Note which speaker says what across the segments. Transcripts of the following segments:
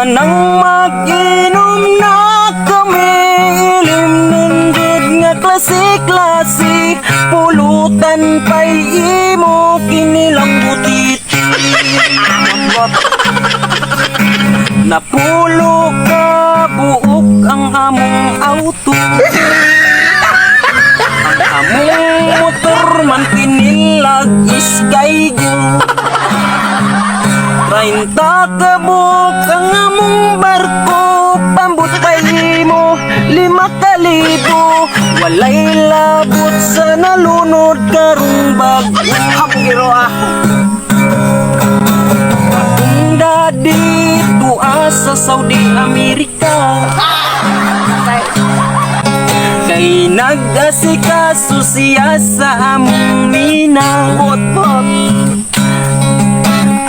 Speaker 1: Nang mag-inom na kami, ilim nindod nga klase-klase, pulutan pa'y imo kinilang butit. Napulo ka buok ang among auto, ang among motor man pinilag iskaygo. 30 kabuk ang among barko, pambut pa'y imo 5,000. Walay labot sa nalunod karong bago. Hapgiro akong daddy tuwa sa Saudi Amerika, kay nag-asikaso siya sa among mina.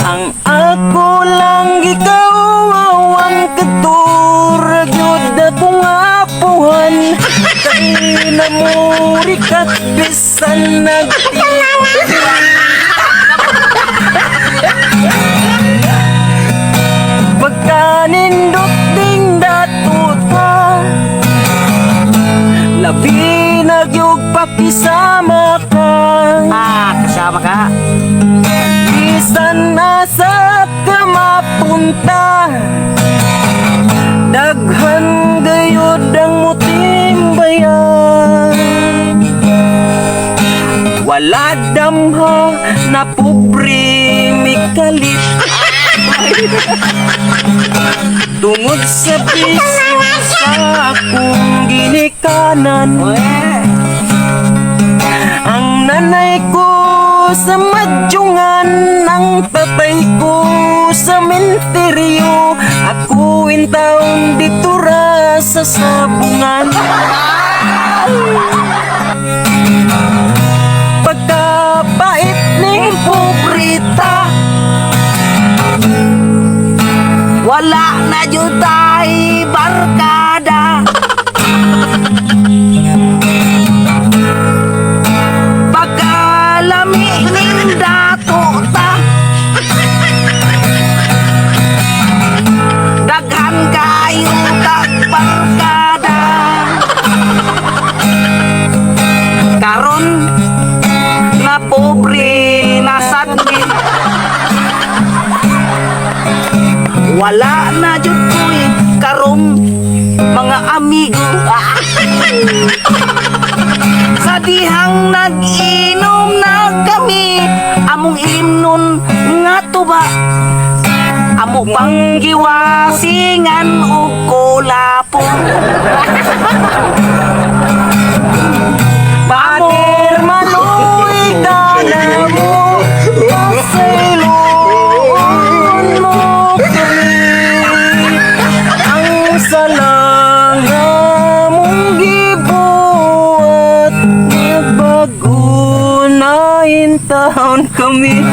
Speaker 1: Ang ako lang gikawawan katurag yun na kung apuhan, kay namuri kat bisan nagtiwag. Pagkanindot ding datuta, labi nagyog pakisama ka.
Speaker 2: Kasama ka.
Speaker 1: Bisan nasa ka mapunta, daghan gayod ang mutimbayan. Wala damha na pobre mikalit, tungod sa bisyo sa akong ginikanan. Ang nanay ko sa madyungan, ang tatay ko sa menteryo, ako in taong ditura sa sabungan. Pagkapait ning pobrita,
Speaker 2: Wala na jud tay barkada. Pagkalami ning dato ta, daghan kayo kag barkada. Karon na pobre na sadgit, wala na jud ko'y karong mga amigo. Sa dihang nag-inom na kami, among imnon nga tuba, amo pang giwasingan og kulapo.
Speaker 1: pader maloy ka na mo, pasayloon mo kami. Ang salang mong gibuhat, bago na in taon kami.